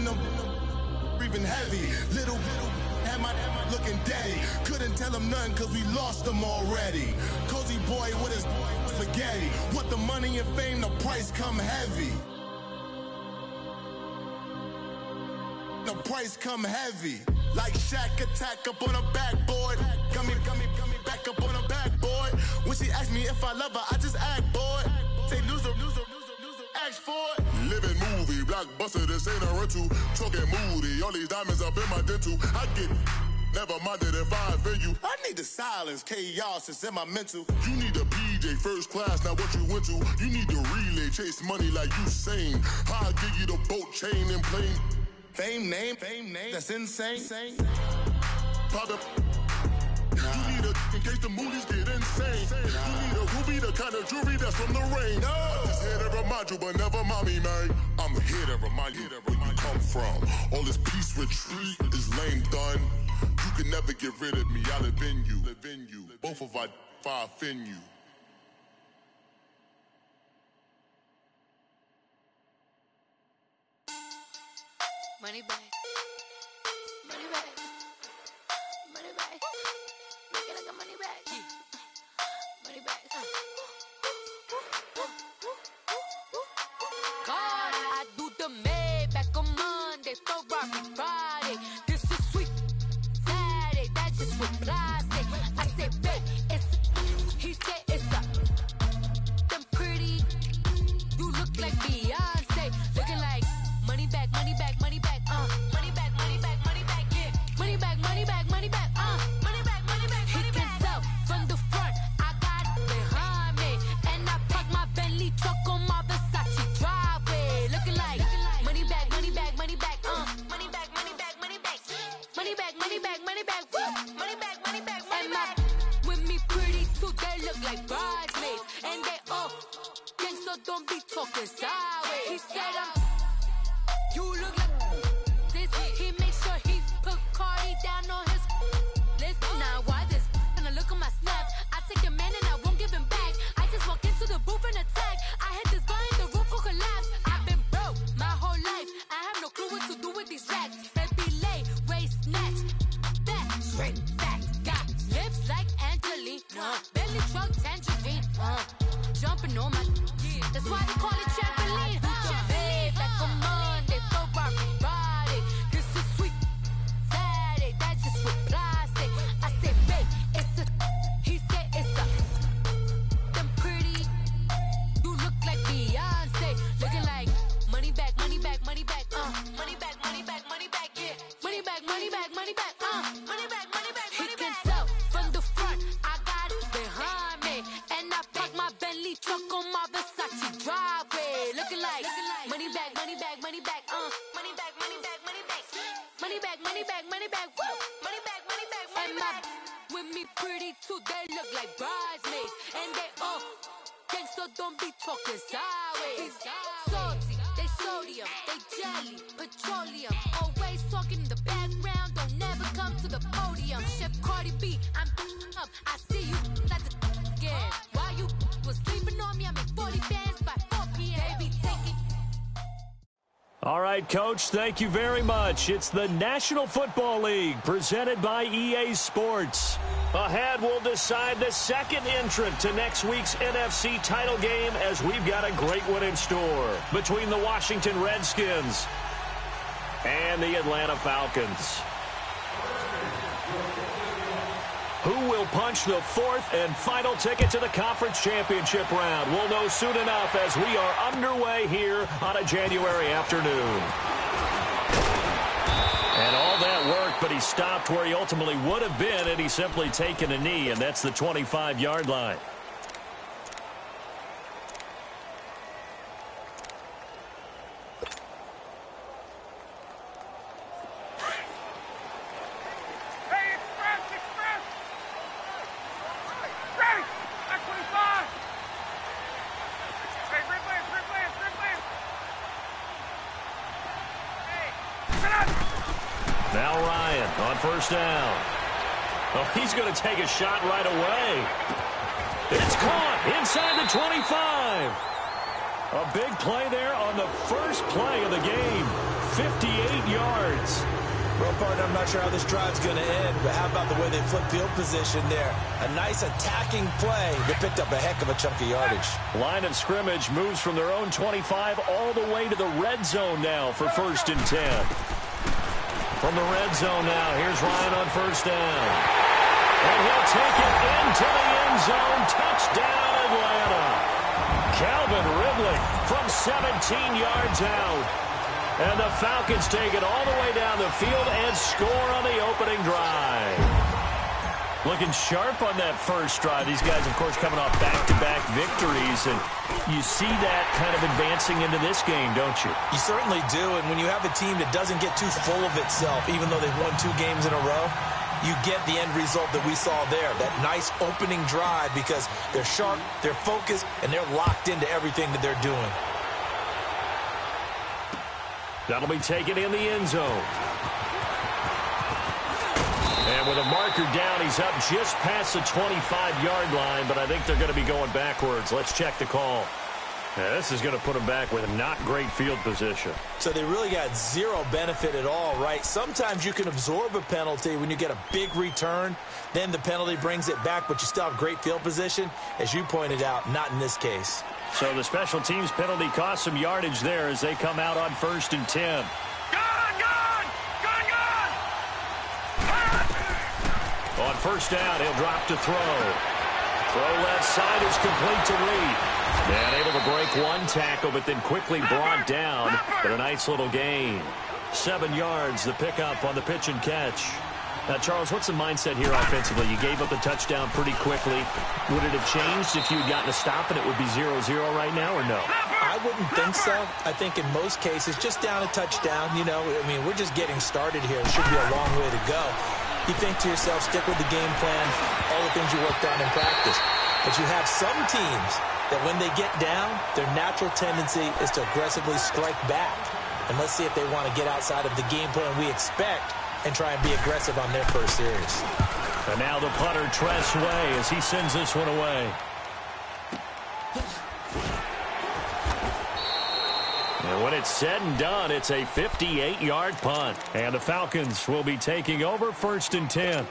in the breathing heavy. Little had my looking daddy. Couldn't tell him nothing cause we lost him already. Cozy boy with his spaghetti. Want the money and fame, the price come heavy. The price come heavy. Like Shaq attack up on a backboard. Gummy, back up on a backboard. When she asked me if I love her, I just act bored. Say loser, ask for it. Living movie, blockbuster, this ain't a rental. Talking moody, all these diamonds up in my dental. I get never minded if I offend you. I need the silence, chaos is in my mental. You need a PJ, first class, not what you went to. You need the relay, chase money like you sane. I'll give you the boat, chain, and plane. Fame name, that's insane. Pop up. You need a, in case the movies get insane. You need a ruby, the kind of jewelry that's from the rain. I'm just here to remind you, but never mommy, man. I'm here to remind you where you come from. All this peace retreat is lame done. You can never get rid of me, I live in you. Both of our fire offend you. Money back. Money back. Money back. Make it like a money back. Money back. God, I do the Maybach on Monday, Ferrari Friday. This is sweet Saturday, that's just what I say. I say, babe, it's he said it's up. Them pretty, you look like Beyonce, looking like money back, money back, money back, money back, money back, money back, yeah, money back, money back, money back, money back, money back, money back. He can tell from the front, I got it behind me, and I park my Bentley truck on my Versace driveway, looking like money back, money back, money back, money back, money back, money back, money back, money back, money back, money back, money back, money back. With me pretty too, they look like bridesmaids, and they all gang, so don't be talking sideways. He said you look like this. He makes sure he put Cardi down on his list. Now why this? Gonna look on my snap. I take a man and I won't give him back. I just walk into the booth and attack. I hit this button, the roof will collapse. I've been broke my whole life. I have no clue what to do with these racks. Baby lay, waist snatch, back, straight back. Got lips like Angelina, belly truck tangerine. Jumping on my, that's why they call it trampoline. Trampoline, back on Monday, Ferrari Friday. This is sweet Saturday, that's just what I say. I say, babe, it's a, he said it's a. Them pretty, you look like Beyonce, looking like money back, money back, money back, money back, money back, money back, yeah, money back, money back, money back, money back, money back, money back. He can tell from the front, I got it behind me, and I park my Bentley truck on my Versace driveway, looking like money back, money back, money back, money back, money back, money back, money back, money back, money back, woo, money back, money back, money back. With me pretty too, they look like bridesmaids, and they all gang, so don't be talking sideways. Salty, they sodium, they jelly, petroleum, always talking in the background, don't never come to the podium. Chef Cardi B, I'm up, I see you like the again. While you was sleeping on me, I make 40 bands by 4 p.m. They be taking. All right, Coach, thank you very much. It's the National Football League presented by EA Sports. Ahead, we'll decide the second entrant to next week's NFC title game as we've got a great one in store between the Washington Redskins and the Atlanta Falcons. Who will punch the fourth and final ticket to the conference championship round? We'll know soon enough as we are underway here on a January afternoon. And all that worked, but he stopped where he ultimately would have been had he simply taken a knee, and that's the 25-yard line. Now Ryan on first down. Oh, he's going to take a shot right away. It's caught inside the 25. A big play there on the first play of the game. 58 yards. Well, partner, I'm not sure how this drive's going to end, but how about the way they flip field position there? A nice attacking play. They picked up a heck of a chunk of yardage. Line of scrimmage moves from their own 25 all the way to the red zone now for 1st and 10. From the red zone now, here's Ryan on 1st down. And he'll take it into the end zone. Touchdown, Atlanta. Calvin Ridley from 17 yards out. And the Falcons take it all the way down the field and score on the opening drive. Looking sharp on that first drive. These guys, of course, coming off back-to-back victories. And you see that kind of advancing into this game, don't you? You certainly do. And when you have a team that doesn't get too full of itself, even though they've won 2 games in a row, you get the end result that we saw there. That nice opening drive because they're sharp, they're focused, and they're locked into everything that they're doing. That'll be taken in the end zone. And with a marker down, he's up just past the 25-yard line, but I think they're going to be going backwards. Let's check the call. Yeah, this is going to put them back with not great field position. So they really got zero benefit at all, right? Sometimes you can absorb a penalty when you get a big return. Then the penalty brings it back, but you still have great field position. As you pointed out, not in this case. So the special teams penalty cost some yardage there as they come out on 1st and 10. On 1st down, he'll drop to throw. Throw left side is complete to Reed. And able to break one tackle, but then quickly brought down. But a nice little gain. 7 yards, the pickup on the pitch and catch. Now, Charles, what's the mindset here offensively? You gave up a touchdown pretty quickly. Would it have changed if you had gotten a stop and it would be 0-0 right now, or no? I wouldn't think so. I think in most cases, just down a touchdown, you know, I mean, we're just getting started here. It should be a long way to go. You think to yourself, stick with the game plan, all the things you worked on in practice. But you have some teams that when they get down, their natural tendency is to aggressively strike back. And let's see if they want to get outside of the game plan we expect and try and be aggressive on their first series. And now the punter, Tress Way, as he sends this one away. And when it's said and done, it's a 58-yard punt. And the Falcons will be taking over 1st and 10.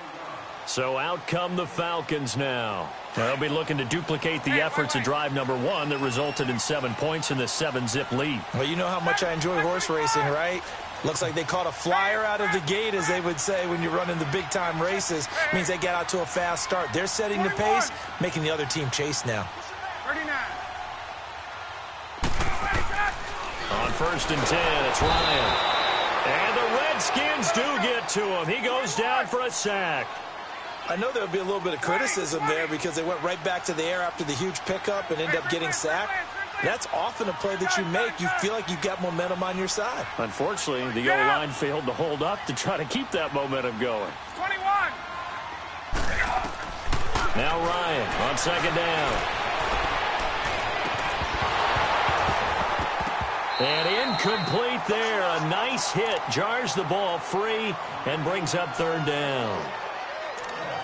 So out come the Falcons now. They'll be looking to duplicate the efforts of drive number 1 that resulted in 7 points in the 7-zip lead. Well, you know how much I enjoy horse racing, right? Looks like they caught a flyer out of the gate, as they would say when you're running the big-time races. Means they get out to a fast start. They're setting the pace, making the other team chase now. 39. On 1st and 10, it's Ryan. And the Redskins do get to him. He goes down for a sack. I know there would be a little bit of criticism there because they went right back to the air after the huge pickup and ended up getting sacked. That's often a play that you make. You feel like you've got momentum on your side. Unfortunately, the O-line failed to hold up to try to keep that momentum going. 21. Now Ryan on 2nd down. And incomplete there. A nice hit. Jars the ball free and brings up 3rd down.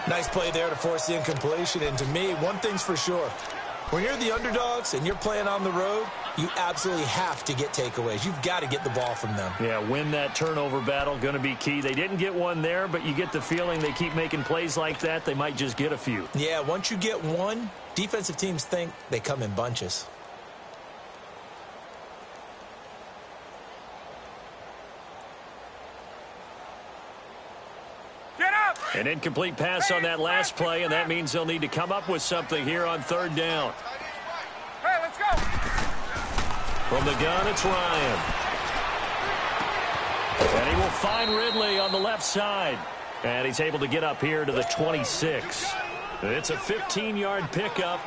Nice play there to force the incompletion. And to me, one thing's for sure. When you're the underdogs and you're playing on the road, you absolutely have to get takeaways. You've got to get the ball from them. Yeah, win that turnover battle, going to be key. They didn't get one there, but you get the feeling they keep making plays like that, they might just get a few. Yeah, once you get one, defensive teams think they come in bunches. An incomplete pass on that last play, and that means they'll need to come up with something here on 3rd down. Hey, let's go. From the gun, it's Ryan. And he will find Ridley on the left side. And he's able to get up here to the 26. It's a 15-yard pickup,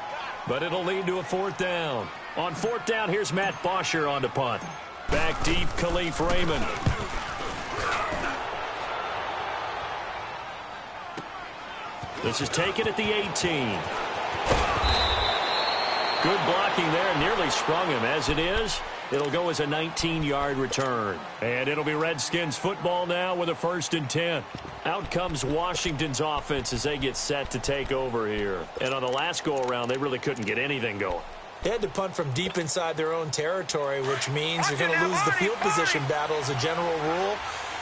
but it'll lead to a 4th down. On 4th down, here's Matt Bosher on to punt. Back deep, Khalif Raymond. This is taken at the 18. Good blocking there, nearly sprung him. As it is, it'll go as a 19-yard return. And it'll be Redskins football now with a 1st and 10. Out comes Washington's offense as they get set to take over here. And on the last go-around, they really couldn't get anything going. They had to punt from deep inside their own territory, which means you're going to lose the field position battle as a general rule.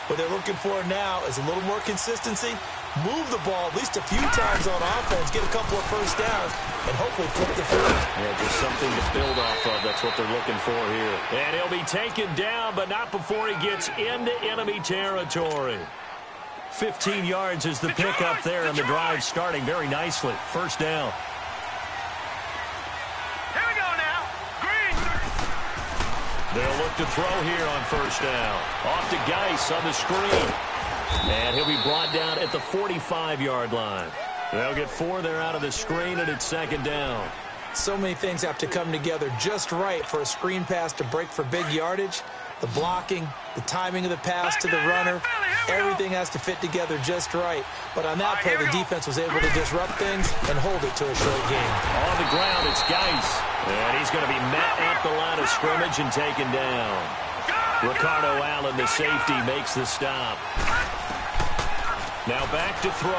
What they're looking for now is a little more consistency, move the ball at least a few times on offense, get a couple of first downs, and hopefully flip the field. Yeah, just something to build off of. That's what they're looking for here. And he'll be taken down, but not before he gets into enemy territory. 15 yards is the pickup there, and the drive starting very nicely. First down. Here we go now. Green. They'll look to throw here on first down. Off to Geis on the screen. And he'll be brought down at the 45-yard line. They'll get 4 there out of the screen, and it's second down. So many things have to come together just right for a screen pass to break for big yardage. The blocking, the timing of the pass to the runner, everything has to fit together just right. But on that play, the defense was able to disrupt things and hold it to a short game. On the ground, it's Geis. And he's going to be met at the line of scrimmage and taken down. Ricardo Allen, the safety, makes the stop. Now back to throw.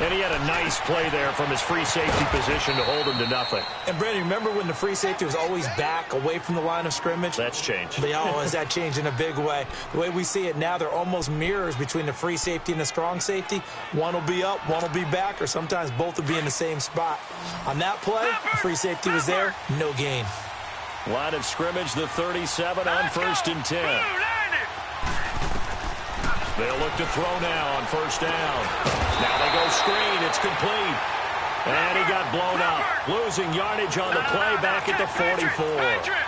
And he had a nice play there from his free safety position to hold him to nothing. And, Brandon, remember when the free safety was always back away from the line of scrimmage? That's changed. But, oh, has that changed in a big way? The way we see it now, they're almost mirrors between the free safety and the strong safety. One will be up, one will be back, or sometimes both will be in the same spot. On that play, the free safety was there, no gain. Line of scrimmage, the 37 on 1st and 10. They'll look to throw now on first down. Now they go screen. It's complete. And he got blown up. Losing yardage on the play back at the 44.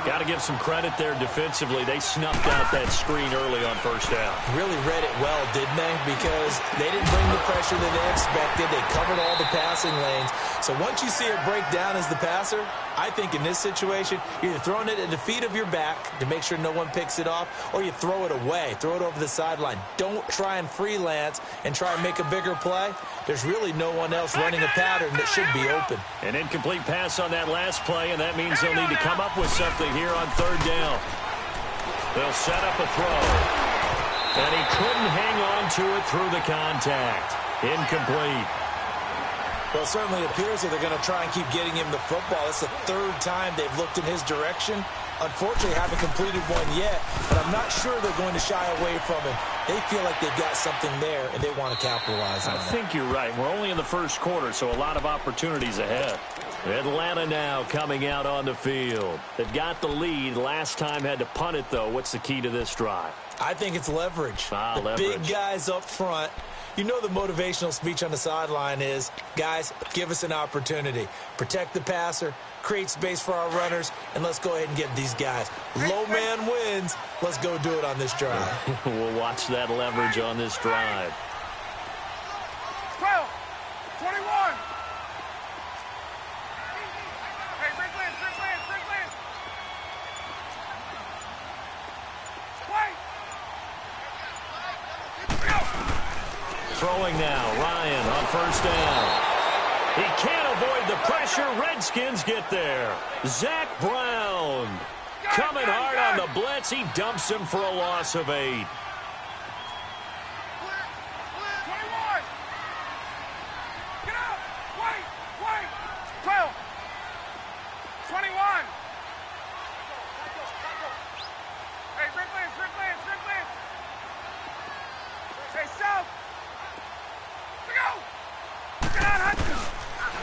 Got to give some credit there defensively. They snuffed out that screen early on first down. Really read it well, didn't they? Because they didn't bring the pressure that they expected. They covered all the passing lanes. So once you see it break down as the passer, I think in this situation, you're either throwing it at the feet of your back to make sure no one picks it off, or you throw it away, throw it over the sideline. Don't try and freelance and try and make a bigger play. There's really no one else running a pattern that should be open. An incomplete pass on that last play, and that means they'll need to come up with something here on third down. They'll set up a throw. And he couldn't hang on to it through the contact. Incomplete. Well, it certainly appears that they're going to try and keep getting him the football. It's the third time they've looked in his direction. Unfortunately, haven't completed one yet, but I'm not sure they're going to shy away from him. They feel like they've got something there, and they want to capitalize on it. I think you're right. We're only in the first quarter, so a lot of opportunities ahead. Atlanta now coming out on the field. They've got the lead. Last time had to punt it, though. What's the key to this drive? I think it's leverage. Leverage. Big guys up front. You know the motivational speech on the sideline is, guys, give us an opportunity. Protect the passer, create space for our runners, and let's go ahead and get these guys. Low man wins. Let's go do it on this drive. We'll watch that leverage on this drive. 12, 21. Hey, Rick Lance. Wait. Throwing now, Ryan on first down. He can't avoid the pressure. Redskins get there. Zach Brown coming hard on the blitz. He dumps him for a loss of 8. 21. 12. 21. Hey, Rick Lance. Hey, South.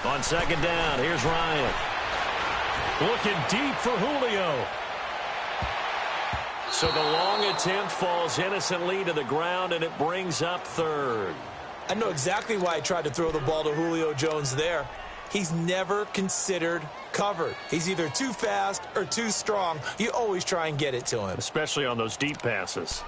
On second down, here's Ryan. Looking deep for Julio. So the long attempt falls innocently to the ground, and it brings up third. I know exactly why I tried to throw the ball to Julio Jones there. He's never considered covered. He's either too fast or too strong. You always try and get it to him. Especially on those deep passes.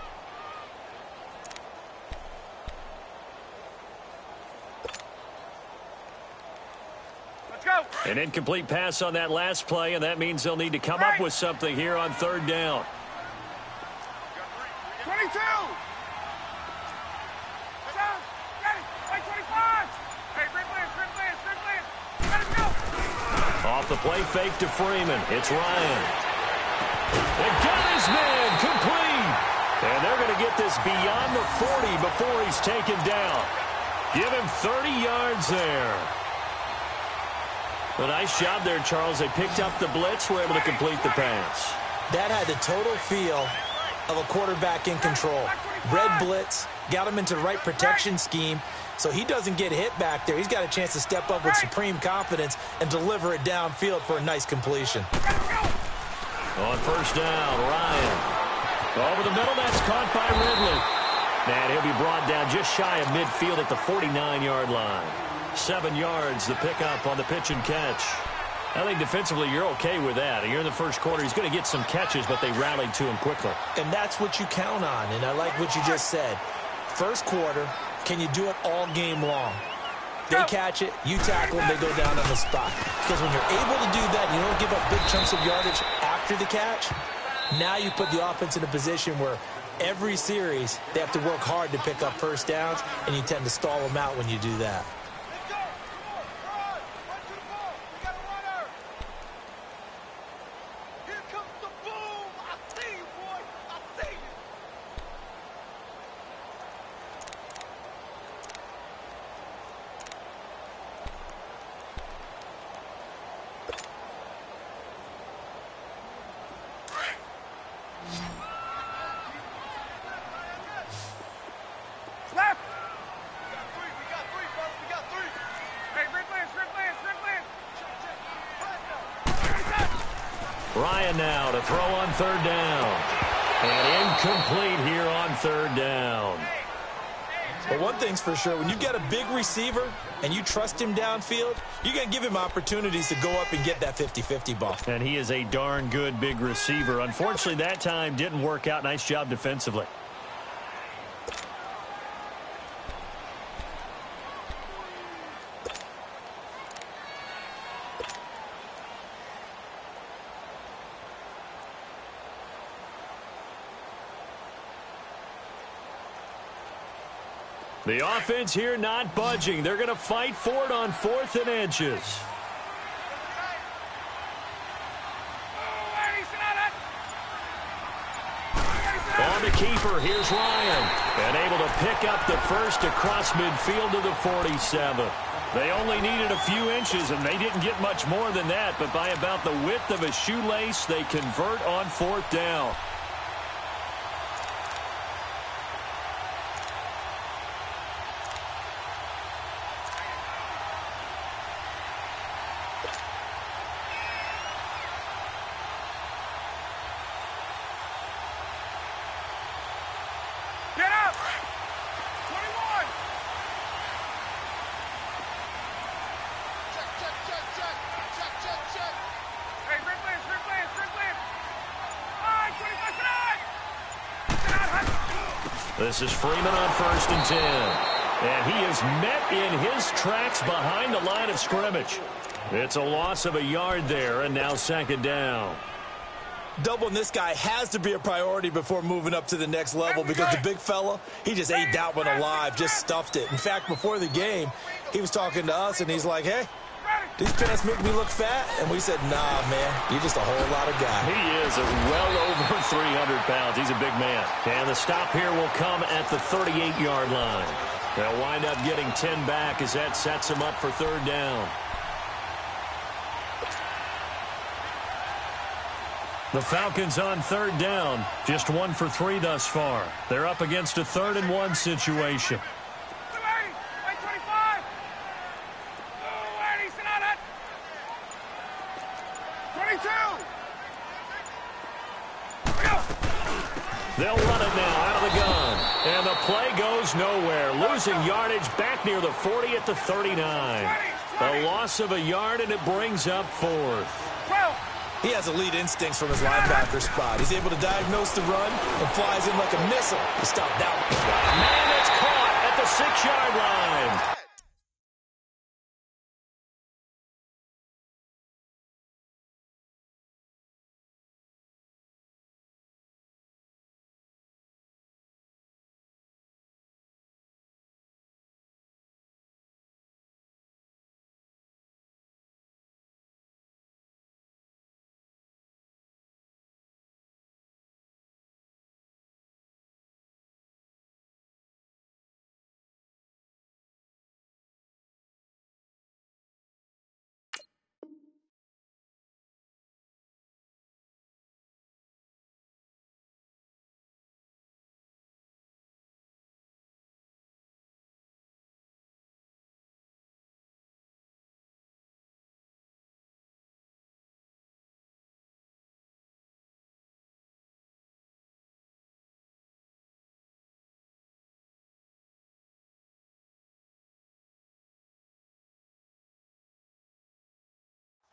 An incomplete pass on that last play, and that means they'll need to come up with something here on third down. 22. 25. Hey, Rick Lance. Let him go. Off the play fake to Freeman. It's Ryan. They got his man complete. And they're going to get this beyond the 40 before he's taken down. Give him 30 yards there. A nice job there, Charles. They picked up the blitz, were able to complete the pass. That had the total feel of a quarterback in control. Red blitz, got him into the right protection scheme, so he doesn't get hit back there. He's got a chance to step up with supreme confidence and deliver it downfield for a nice completion. On first down, Ryan. Over the middle, that's caught by Ridley. And he'll be brought down just shy of midfield at the 49-yard line. 7 yards, the pickup on the pitch and catch. I think defensively you're okay with that. You're in the first quarter. He's going to get some catches, but they rallied to him quickly. And that's what you count on, and I like what you just said. First quarter, can you do it all game long? They catch it, you tackle them, they go down on the spot. Because when you're able to do that, you don't give up big chunks of yardage after the catch, now you put the offense in a position where every series they have to work hard to pick up first downs, and you tend to stall them out when you do that. Ryan now to throw on third down. And incomplete here on third down. But one thing's for sure, when you've got a big receiver and you trust him downfield, you're going to give him opportunities to go up and get that 50-50 ball. And he is a darn good big receiver. Unfortunately, that time didn't work out. Nice job defensively. The offense here not budging. They're going to fight for it on 4th and inches. On the keeper, here's Ryan. And able to pick up the first across midfield to the 47. They only needed a few inches, and they didn't get much more than that. But by about the width of a shoelace, they convert on 4th down. This is Freeman on 1st and 10. And he is met in his tracks behind the line of scrimmage. It's a loss of a yard there, and now 2nd down. Doubling this guy has to be a priority before moving up to the next level, because the big fella, he just ate that one alive, just stuffed it. In fact, before the game, he was talking to us, and he's like, hey, these pants make me look fat. And we said, nah, man, you're just a whole lot of guy. He is well over 300 pounds. He's a big man. And the stop here will come at the 38-yard line. They'll wind up getting 10 back as that sets them up for 3rd down. The Falcons on 3rd down. Just 1 for 3 thus far. They're up against a 3rd and 1 situation. They'll run it now out of the gun. And the play goes nowhere. Losing yardage back near the 40 at the 39. A loss of a yard, and it brings up 4th. He has elite instincts from his linebacker spot. He's able to diagnose the run and flies in like a missile to stop that one. Man, it's caught at the 6-yard line.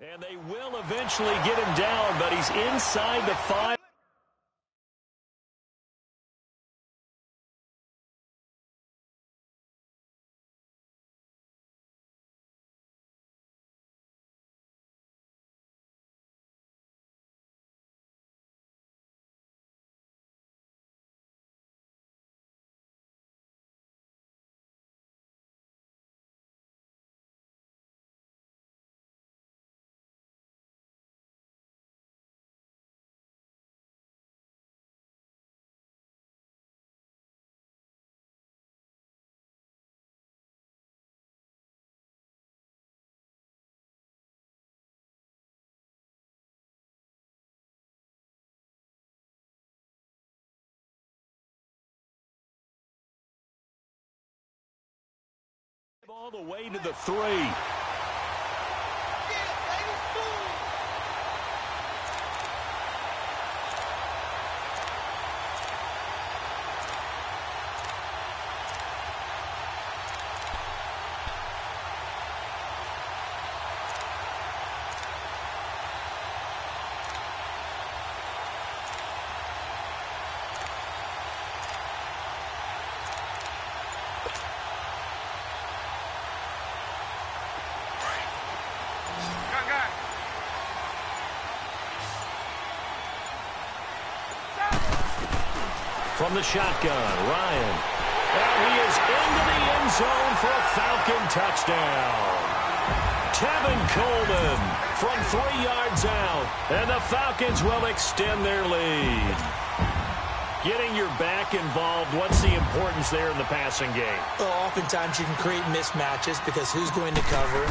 And they will eventually get him down, but he's inside the 5. All the way to the 3. From the shotgun, Ryan. And he is into the end zone for a Falcon touchdown. Tevin Coleman from 3 yards out. And the Falcons will extend their lead. Getting your back involved, what's the importance there in the passing game? Well, oftentimes you can create mismatches because who's going to cover,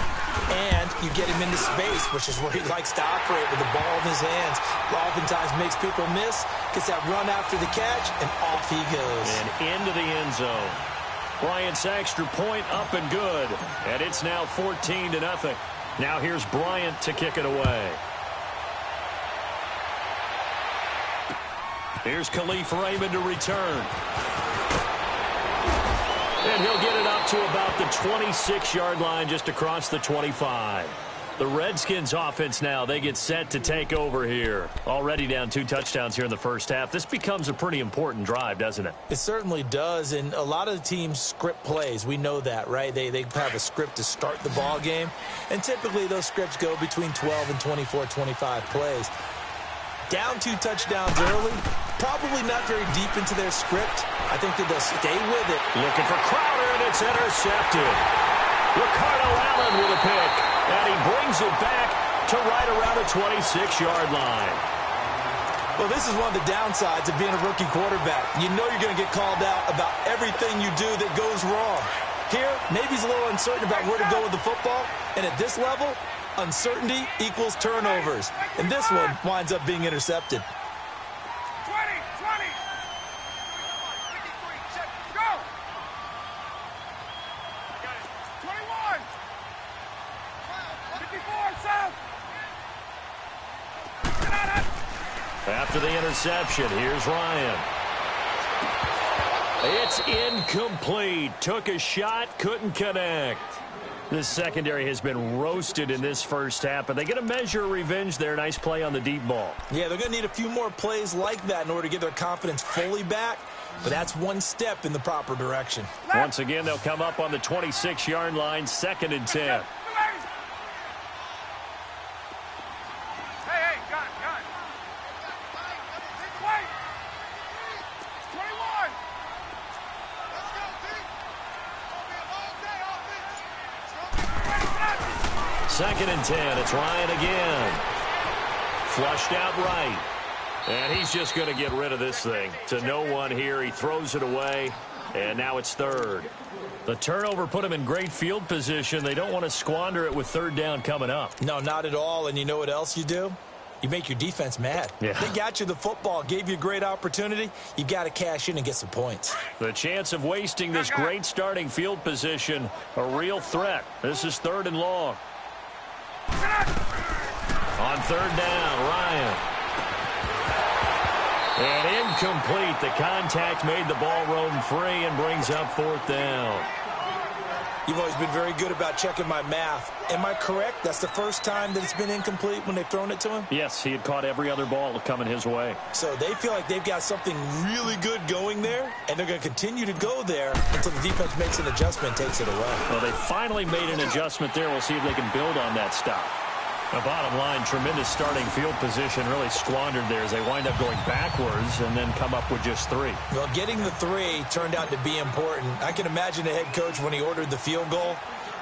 and you get him into space, which is where he likes to operate with the ball in his hands. Oftentimes makes people miss, gets that run after the catch, and off he goes. And into the end zone. Bryant's extra point up and good, and it's now 14-0. Now here's Bryant to kick it away. Here's Khalif Raymond to return. And he'll get it up to about the 26-yard line, just across the 25. The Redskins offense now, they get set to take over here. Already down 2 touchdowns here in the first half. This becomes a pretty important drive, doesn't it? It certainly does, and a lot of the teams script plays. We know that, right? They have a script to start the ball game, and typically those scripts go between 12 and 24, 25 plays. Down 2 touchdowns early, probably not very deep into their script. I think that they'll stay with it. Looking for Crowder, and it's intercepted. Ricardo Allen with a pick, and he brings it back to right around the 26-yard line. Well, this is one of the downsides of being a rookie quarterback. You know you're going to get called out about everything you do that goes wrong. Here, maybe he's a little uncertain about where to go with the football, and at this level, uncertainty equals turnovers. And this one winds up being intercepted. 20, 20. Go. 21. 54, south. After the interception, here's Ryan. It's incomplete. Took a shot, couldn't connect. This secondary has been roasted in this first half, but they get a measure of revenge there. Nice play on the deep ball. Yeah, they're going to need a few more plays like that in order to get their confidence fully back, but that's one step in the proper direction. Once again, they'll come up on the 26-yard line, 2nd and 10. Hey, got it. Wait. 21. Let's go, D. It's gonna be a long day, offense. 2nd and 10. It's Ryan again. Flushed out right. And he's just going to get rid of this thing. To no one here. He throws it away. And now it's 3rd. The turnover put him in great field position. They don't want to squander it with 3rd down coming up. No, not at all. And you know what else you do? You make your defense mad. Yeah. They got you the football, gave you a great opportunity. You got to cash in and get some points. The chance of wasting this great starting field position, a real threat. This is 3rd and long. On 3rd down, Ryan. And incomplete. The contact made the ball roam free and brings up 4th down. You've always been very good about checking my math. Am I correct? That's the first time that it's been incomplete when they've thrown it to him? Yes, he had caught every other ball coming his way. So they feel like they've got something really good going there, and they're going to continue to go there until the defense makes an adjustment and takes it away. Well, they finally made an adjustment there. We'll see if they can build on that stop. The bottom line, tremendous starting field position, really squandered there as they wind up going backwards and then come up with just 3. Well, getting the 3 turned out to be important. I can imagine the head coach when he ordered the field goal.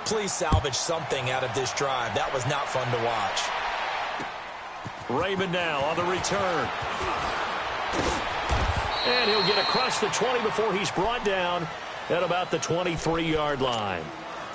Please salvage something out of this drive. That was not fun to watch. Raymond now on the return. And he'll get across the 20 before he's brought down at about the 23-yard line.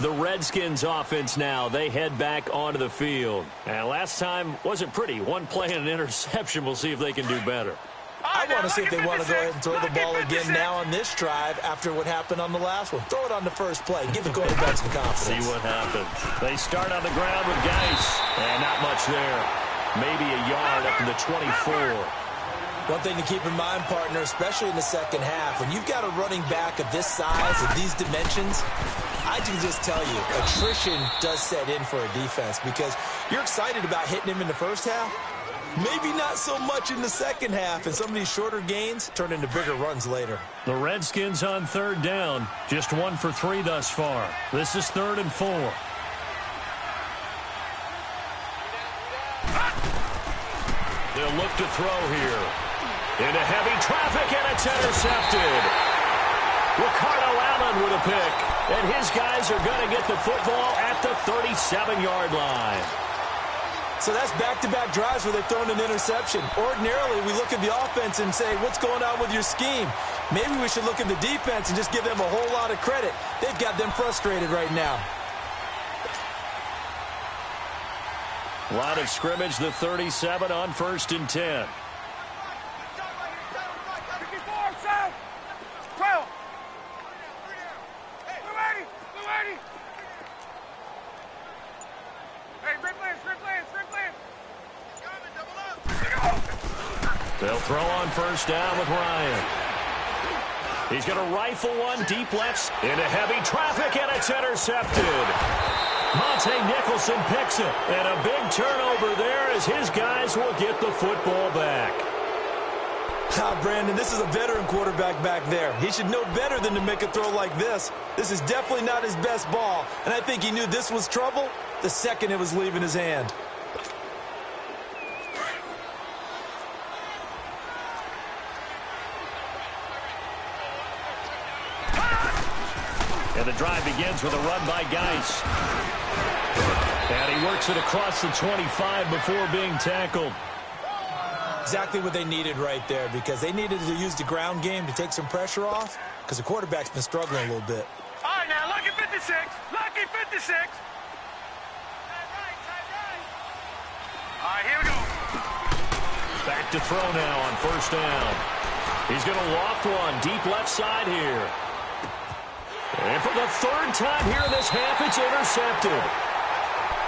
The Redskins offense now, they head back onto the field. And last time wasn't pretty. One play and an interception. We'll see if they can do better. I want to see if they want to go ahead and throw the ball again now on this drive after what happened on the last one. Throw it on the first play. Give the quarterback some confidence. See what happens. They start on the ground with Geis. And not much there. Maybe a yard up to the 24. One thing to keep in mind, partner, especially in the second half, when you've got a running back of this size, of these dimensions, I can just tell you, attrition does set in for a defense because you're excited about hitting him in the first half. Maybe not so much in the second half, and some of these shorter gains turn into bigger runs later. The Redskins on third down, just 1 for 3 thus far. This is 3rd and 4. They'll look to throw here. Into heavy traffic, and it's intercepted. Ricardo Allen with a pick. And his guys are going to get the football at the 37-yard line. So that's back-to-back drives where they've thrown an interception. Ordinarily, we look at the offense and say, what's going on with your scheme? Maybe we should look at the defense and just give them a whole lot of credit. They've got them frustrated right now. Line of scrimmage, the 37 on 1st and 10. 12. They'll throw on 1st down with Ryan. He's going to rifle one deep left into heavy traffic, and it's intercepted. Monte Nicholson picks it, and a big turnover there as his guys will get the football back. Brandon, this is a veteran quarterback back there. He should know better than to make a throw like this. This is definitely not his best ball, and I think he knew this was trouble the second it was leaving his hand. And the drive begins with a run by Geis. And he works it across the 25 before being tackled. Exactly what they needed right there, because they needed to use the ground game to take some pressure off, because the quarterback's been struggling a little bit. All right, now, lucky 56. Lucky 56. All right, here we go. Back to throw now on 1st down. He's going to loft one deep left side here. And for the 3rd time here in this half, it's intercepted.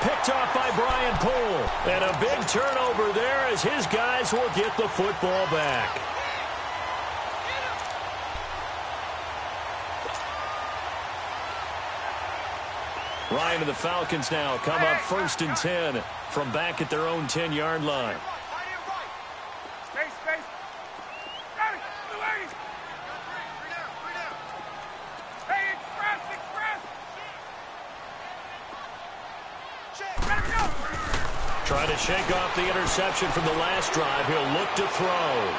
Picked off by Brian Poole. And a big turnover there as his guys will get the football back. Ryan and the Falcons now come up 1st and 10 from back at their own 10-yard line. Space. Ready. Hey, express. Ready to go. Trying to shake off the interception from the last drive. He'll look to throw.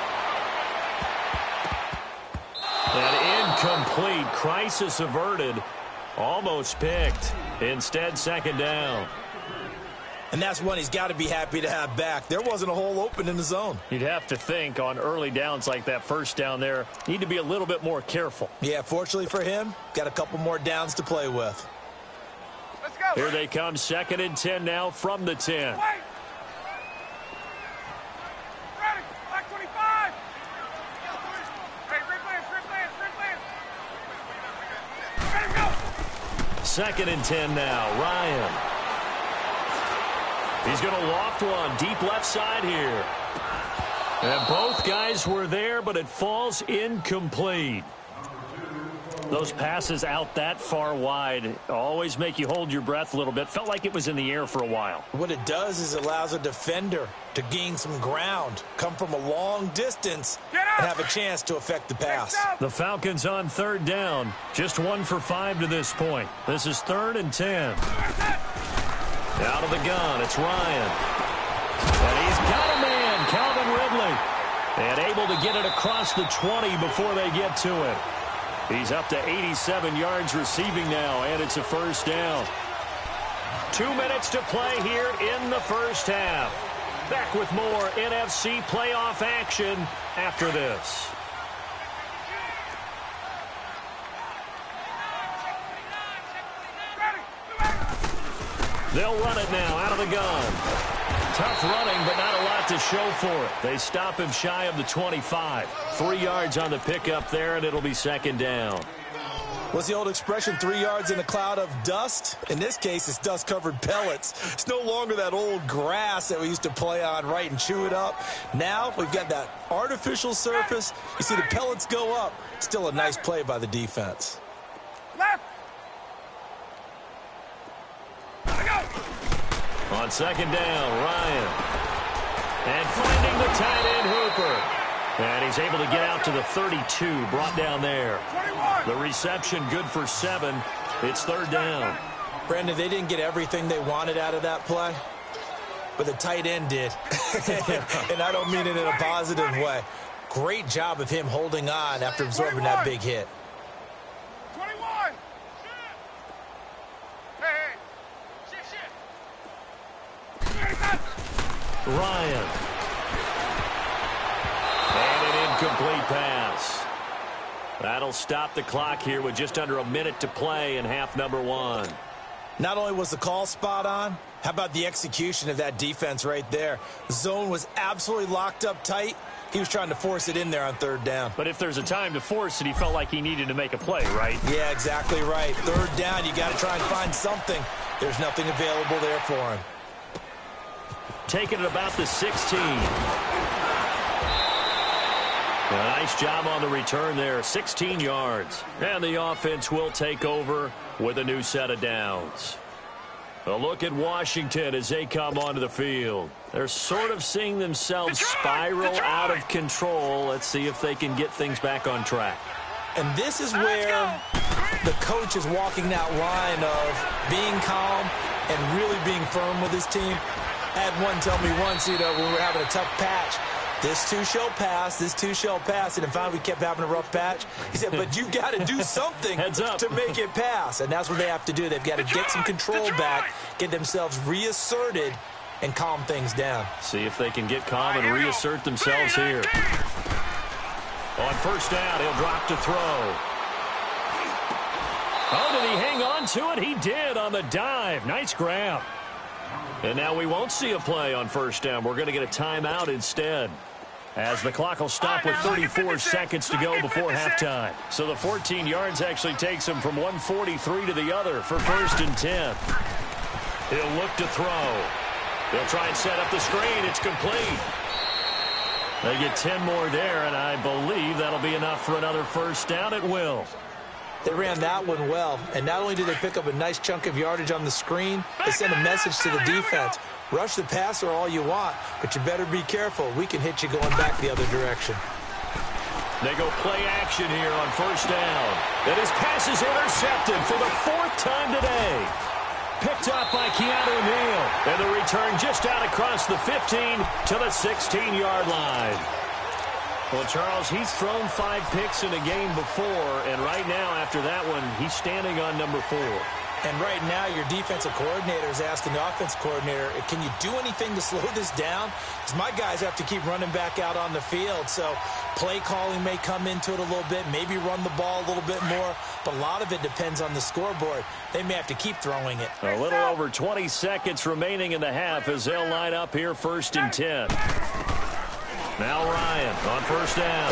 That incomplete. Crisis averted. Almost picked. Instead, 2nd down. And that's one he's got to be happy to have back. There wasn't a hole open in the zone. You'd have to think on early downs like that 1st down there, need to be a little bit more careful. Yeah, fortunately for him, got a couple more downs to play with. Let's go. Here they come, 2nd and 10 now from the 10. Wait. Ready. Black 25. Hey, red lance. Ready to go. 2nd and 10 now. Ryan. He's going to loft one deep left side here. And both guys were there, but it falls incomplete. Those passes out that far wide always make you hold your breath a little bit. Felt like it was in the air for a while. What it does is it allows a defender to gain some ground, come from a long distance, and have a chance to affect the pass. The Falcons on 3rd down. Just 1 for 5 to this point. This is 3rd and 10. Out of the gun, it's Ryan. And he's got a man, Calvin Ridley. And able to get it across the 20 before they get to it. He's up to 87 yards receiving now, and it's a 1st down. 2 minutes to play here in the 1st half. Back with more NFC playoff action after this. They'll run it now out of the gun. Tough running, but not a lot to show for it. They stop him shy of the 25. 3 yards on the pickup there, and it'll be 2nd down. What's the old expression, 3 yards in a cloud of dust? In this case, it's dust-covered pellets. It's no longer that old grass that we used to play on, right, and chew it up. Now we've got that artificial surface. You see the pellets go up. Still a nice play by the defense. Left. On 2nd down, Ryan. And finding the tight end, Hooper. And he's able to get out to the 32, brought down there. 21. The reception good for 7. It's 3rd down. Brandon, they didn't get everything they wanted out of that play, but the tight end did. And I don't mean it in a positive way. Great job of him holding on after absorbing that big hit. 21. Hey. Ryan. And an incomplete pass. That'll stop the clock here with just under a minute to play in half number 1. Not only was the call spot on, how about the execution of that defense right there? The zone was absolutely locked up tight. He was trying to force it in there on 3rd down. But if there's a time to force it, he felt like he needed to make a play, right? Yeah, exactly right. 3rd down, you got to try and find something. There's nothing available there for him. Taking it about the 16. A nice job on the return there, 16 yards. And the offense will take over with a new set of downs. A look at Washington as they come onto the field. They're sort of seeing themselves spiral out of control. Let's see if they can get things back on track. And this is where the coach is walking that line of being calm and really being firm with his team. I had one tell me once, when we were having a tough patch, this too shall pass, this too shall pass. And then finally we kept having a rough patch. He said, but you've got to do something to make it pass. And that's what they have to do. They've got to get some control back, get themselves reasserted, and calm things down. See if they can get calm and reassert themselves here. On 1st down, he'll drop to throw. Oh, did he hang on to it? He did on the dive. Nice grab. And now we won't see a play on 1st down. We're going to get a timeout instead, as the clock will stop with 34 seconds to go before halftime. So the 14 yards actually takes him from 143 to the other for 1st and 10. He'll look to throw. He'll try and set up the screen. It's complete. They get 10 more there, and I believe that'll be enough for another 1st down. It will. They ran that one well, and not only did they pick up a nice chunk of yardage on the screen, they sent a message to the defense. Rush the passer all you want, but you better be careful. We can hit you going back the other direction. They go play action here on 1st down. And his pass is intercepted for the 4th time today. Picked up by Keanu Neal. And the return just out across the 15 to the 16-yard line. Well, Charles, he's thrown 5 picks in a game before, and right now, after that one, he's standing on number 4. And right now, your defensive coordinator is asking the offensive coordinator, can you do anything to slow this down? Because my guys have to keep running back out on the field, so play calling may come into it a little bit, maybe run the ball a little bit more, but a lot of it depends on the scoreboard. They may have to keep throwing it. A little over 20 seconds remaining in the half as they'll line up here 1st and 10. Now Ryan on 1st down.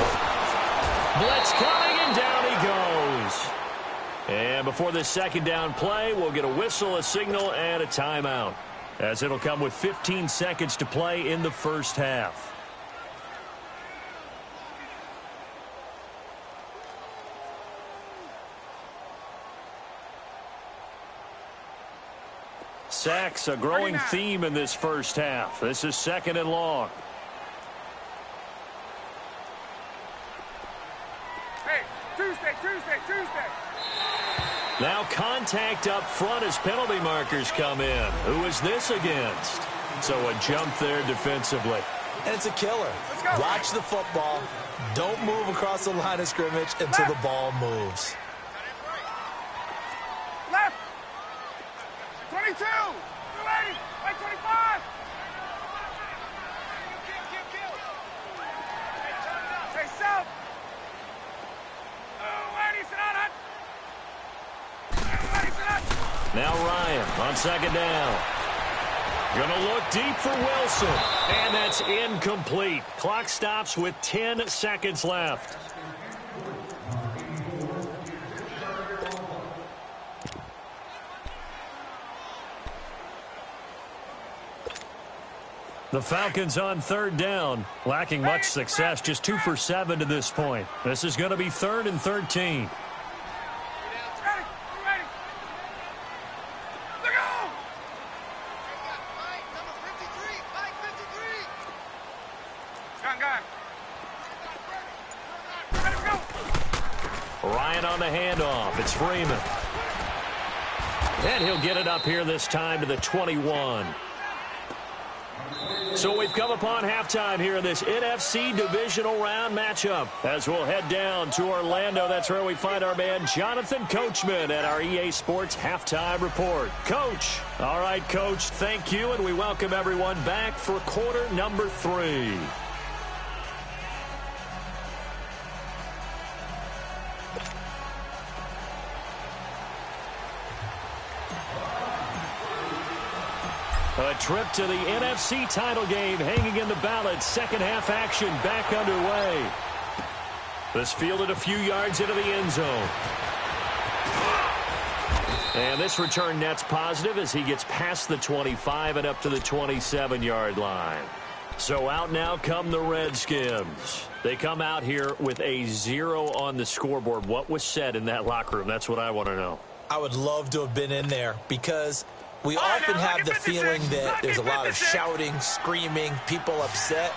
Blitz coming, and down he goes. And before this 2nd down play, we'll get a whistle, a signal, and a timeout, as it'll come with 15 seconds to play in the 1st half. Sacks, a growing theme in this first half. This is 2nd and long. Hey, Tuesday. Now contact up front as penalty markers come in. Who is this against? So a jump there defensively. And it's a killer. Watch the football. Don't move across the line of scrimmage until the ball moves. Left. 22. 280. Right 25. Say south. 280. Sit on it. 280. Sit on. Now Ryan on 2nd down. Gonna look deep for Wilson. And that's incomplete. Clock stops with 10 seconds left. The Falcons on 3rd down. Lacking much success. Just 2 for 7 to this point. This is going to be 3rd and 13. Ryan on the handoff. It's Freeman. And he'll get it up here this time to the 21. So we've come upon halftime here in this NFC divisional round matchup. As we'll head down to Orlando, that's where we find our man Jonathan Coachman at our EA Sports Halftime Report. Coach. All right, Coach, thank you, and we welcome everyone back for quarter number 3. A trip to the NFC title game hanging in the balance. Second half action back underway. This fielded a few yards into the end zone. And this return net's positive as he gets past the 25 and up to the 27-yard line. So out now come the Redskins. They come out here with a 0 on the scoreboard. What was said in that locker room? That's what I want to know. I would love to have been in there because we often have the feeling that there's a lot of shouting, screaming, people upset.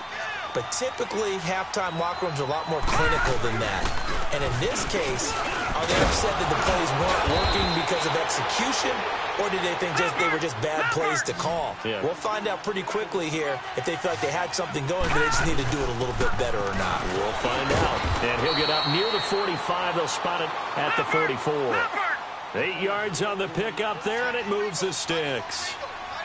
But typically, halftime locker rooms are a lot more clinical than that. And in this case, are they upset that the plays weren't working because of execution? Or did they think they were just bad plays to call? Yeah. We'll find out pretty quickly here if they feel like they had something going, but they just need to do it a little bit better or not. We'll find out. And he'll get up near the 45. They'll spot it at the 44. 8 yards on the pickup there, and it moves the sticks.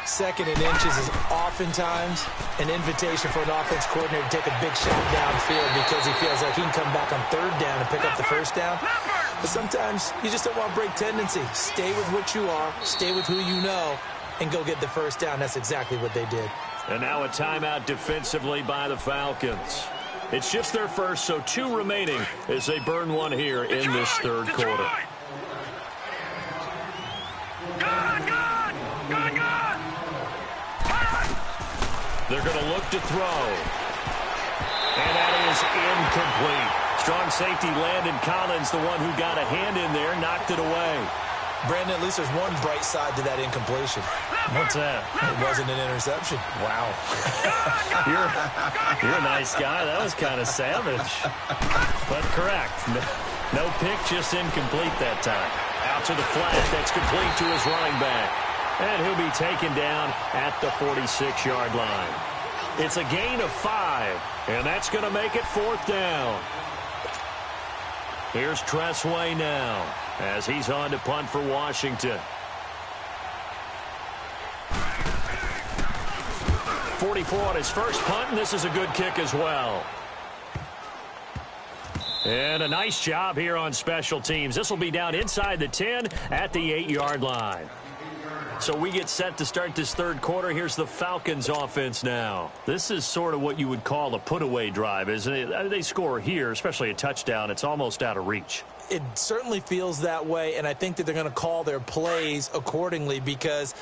2nd and inches is oftentimes an invitation for an offense coordinator to take a big shot downfield because he feels like he can come back on 3rd down and pick up the 1st down. But sometimes you just don't want to break tendency. Stay with what you are, stay with who you know, and go get the 1st down. That's exactly what they did. And now a timeout defensively by the Falcons. It's just their first, so 2 remaining as they burn one here in this 3rd quarter. They're going to look to throw. And that is incomplete. Strong safety Landon Collins, the one who got a hand in there, knocked it away. Brandon, at least there's one bright side to that incompletion. What's that? It wasn't an interception. Wow. You're a nice guy. That was kind of savage. But correct. No pick, just incomplete that time. Out to the flat. That's complete to his running back. And he'll be taken down at the 46-yard line. It's a gain of 5, and that's going to make it 4th down. Here's Tressway now as he's on to punt for Washington. 44 on his first punt, and this is a good kick as well. And a nice job here on special teams. This will be down inside the 10 at the 8-yard line. So we get set to start this 3rd quarter. Here's the Falcons offense now. This is sort of what you would call a put-away drive, isn't it? They score here, especially a touchdown. It's almost out of reach. It certainly feels that way, and I think that they're going to call their plays accordingly because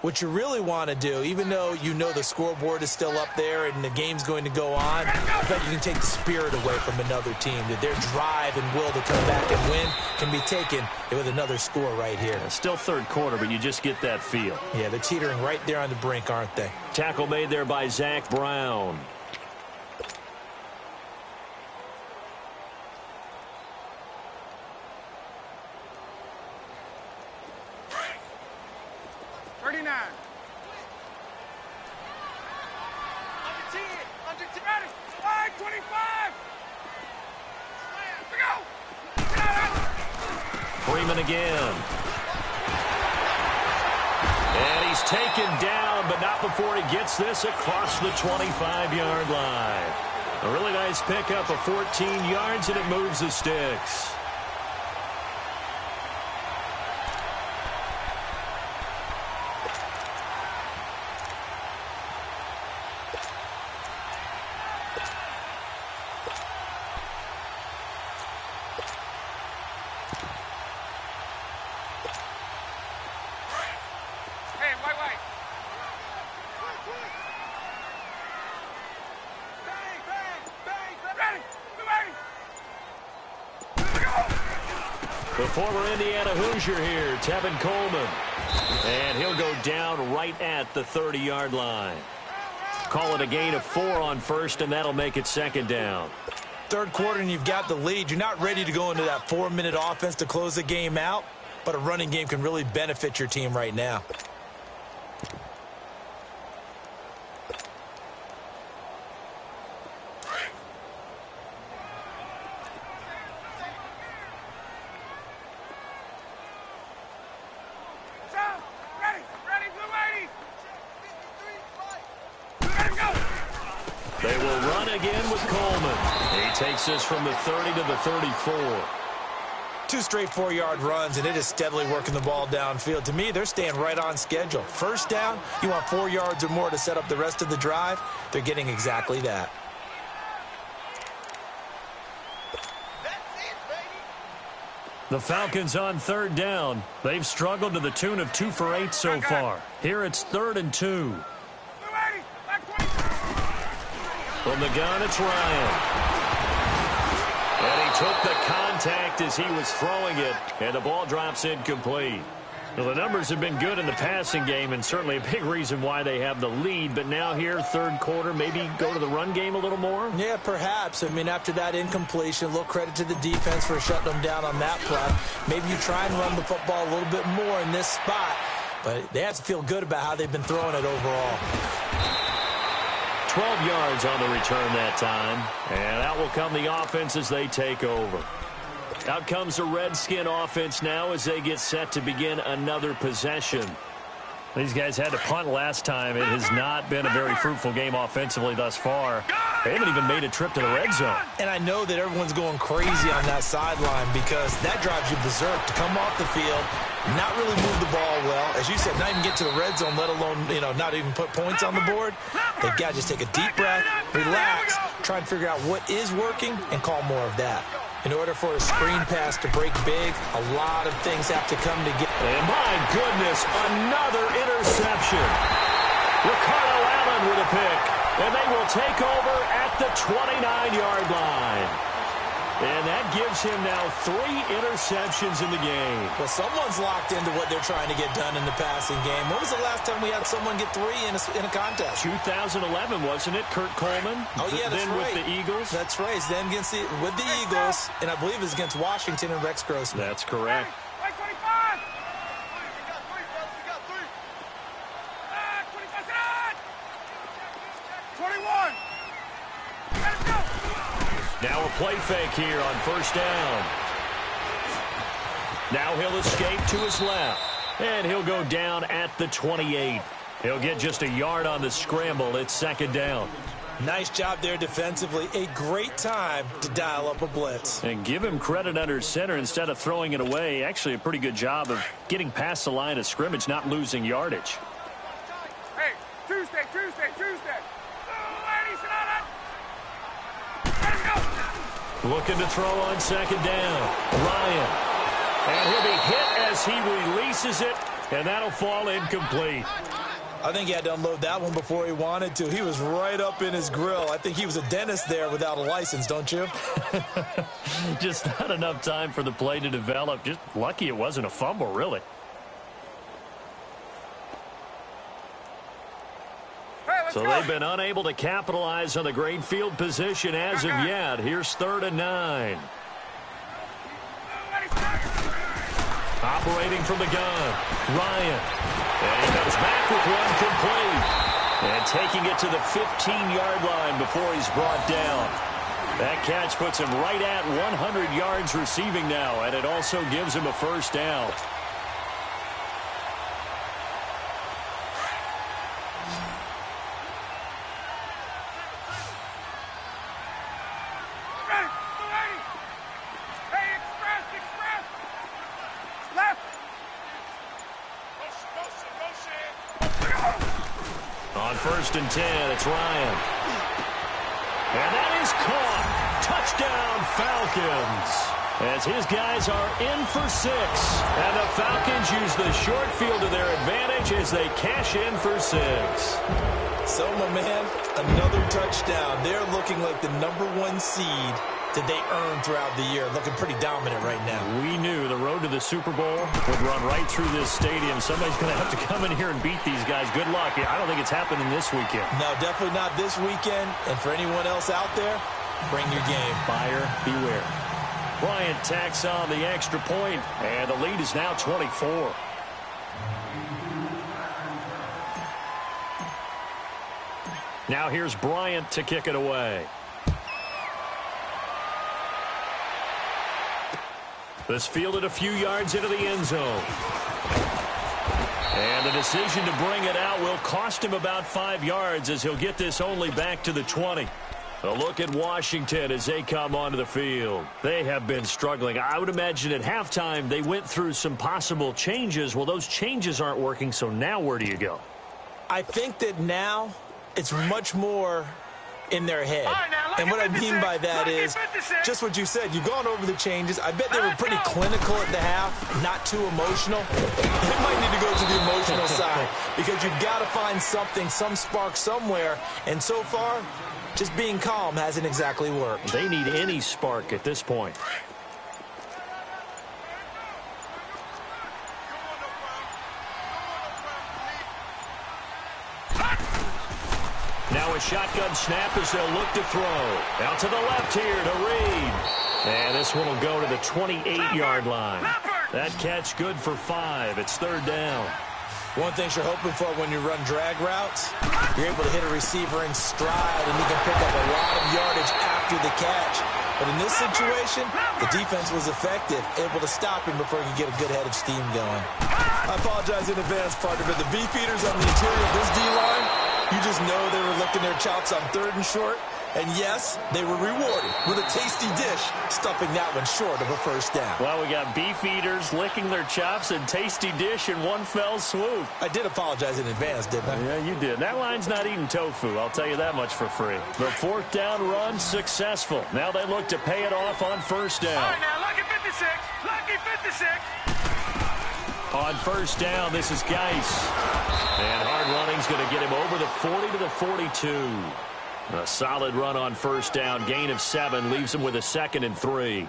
What you really want to do, even though you know the scoreboard is still up there and the game's going to go on, I bet you can take the spirit away from another team, that their drive and will to come back and win can be taken with another score right here. Still third quarter, but you just get that feel. Yeah, they're teetering right there on the brink, aren't they? Tackle made there by Zach Brown. Again. And he's taken down, but not before he gets this across the 25-yard line. A really nice pickup of 14 yards, and it moves the sticks. The former Indiana Hoosier here, Tevin Coleman. And he'll go down right at the 30-yard line. Call it a gain of 4 on first, and that'll make it second down. Third quarter, and you've got the lead. You're not ready to go into that 4-minute offense to close the game out, but a running game can really benefit your team right now. They will run again with Coleman. He takes this from the 30 to the 34. 2 straight 4-yard runs, and it is steadily working the ball downfield. To me, they're staying right on schedule. First down, you want 4 yards or more to set up the rest of the drive. They're getting exactly that. The Falcons on third down. They've struggled to the tune of 2 for 8 so far. Here it's 3rd and 2. From the gun, it's Ryan. And he took the contact as he was throwing it, and the ball drops incomplete. Well, the numbers have been good in the passing game, and certainly a big reason why they have the lead. But now here, third quarter, maybe go to the run game a little more? Yeah, perhaps. I mean, after that incompletion, a little credit to the defense for shutting them down on that play. Maybe you try and run the football a little bit more in this spot. But they have to feel good about how they've been throwing it overall. 12 yards on the return that time. And out will come the offense as they take over. Out comes the Redskin offense now as they get set to begin another possession. These guys had to punt last time. It has not been a very fruitful game offensively thus far. They haven't even made a trip to the red zone. And I know that everyone's going crazy on that sideline because that drives you berserk to come off the field, not really move the ball well. As you said, not even get to the red zone, let alone, not even put points on the board. They've got to just take a deep breath, relax, try and figure out what is working, and call more of that. In order for a screen pass to break big, a lot of things have to come together. And my goodness, another interception. Ricardo Allen with a pick. And they will take over at the 29-yard line. And that gives him now 3 interceptions in the game. Well, someone's locked into what they're trying to get done in the passing game. When was the last time we had someone get 3 in a contest? 2011, wasn't it? Kurt Coleman? Oh, yeah, that's then right. With the Eagles? That's right. Then with the Eagles, and I believe it's against Washington and Rex Grossman. That's correct. 25! 21! Let's go! Now a play fake here on first down. Now he'll escape to his left. And he'll go down at the 28. He'll get just a yard on the scramble. It's second down. Nice job there defensively. A great time to dial up a blitz. And give him credit under center instead of throwing it away. Actually a pretty good job of getting past the line of scrimmage, not losing yardage. Hey, Tuesday. Looking to throw on second down. Ryan. And he'll be hit as he releases it And that'll fall incomplete. I think he had to unload that one before he wanted to. He was right up in his grill. I think he was a dentist there without a license, don't you? Just not enough time for the play to develop. Just lucky it wasn't a fumble, really. So they've been unable to capitalize on the great field position as of yet. Here's 3rd and 9. Operating from the gun, Ryan. And he comes back with one complete. And taking it to the 15-yard line before he's brought down. That catch puts him right at 100 yards receiving now, and it also gives him a first down. On 1st and 10, it's Ryan. And that is caught. Touchdown, Falcons. As his guys are in for 6. And the Falcons use the short field to their advantage as they cash in for 6. So, my man, another touchdown. They're looking like the #1 seed that they earned throughout the year. Looking pretty dominant right now. We knew the road to the Super Bowl would run right through this stadium. Somebody's going to have to come in here and beat these guys. Good luck. I don't think it's happening this weekend. No, definitely not this weekend. And for anyone else out there, bring your game. Buyer beware. Bryant tacks on the extra point, and the lead is now 24. Now here's Bryant to kick it away. This fielded a few yards into the end zone. And the decision to bring it out will cost him about 5 yards as he'll get this only back to the 20. A look at Washington as they come onto the field. They have been struggling. I would imagine at halftime they went through some possible changes. Well, those changes aren't working, so now where do you go? I think that now it's much more in their head. And what I mean by that is just what you said. You've gone over the changes. I bet they were pretty clinical at the half, not too emotional. They might need to go to the emotional side because you've got to find something, some spark somewhere. And so far, just being calm hasn't exactly worked. They need any spark at this point. Now a shotgun snap as they'll look to throw. Out to the left here to Reed. And this one will go to the 28-yard line. That catch good for 5. It's 3rd down. One thing you're hoping for when you run drag routes, you're able to hit a receiver in stride, and he can pick up a lot of yardage after the catch. But in this situation, the defense was effective, able to stop him before he could get a good head of steam going. I apologize in advance, partner, but the beefeaters on the interior of this D-line, you just know they were licking their chops on 3rd and short. And yes, they were rewarded with a tasty dish, stuffing that one short of a first down. Well, we got beef eaters licking their chops and tasty dish in one fell swoop. I did apologize in advance, didn't I? Yeah, you did. That line's not eating tofu, I'll tell you that much for free. The 4th down run successful. Now they look to pay it off on 1st down. All right, now, lucky 56. Lucky 56. On 1st down, this is Geis. And hard running's going to get him over the 40 to the 42. A solid run on 1st down. Gain of 7 leaves him with a 2nd and 3.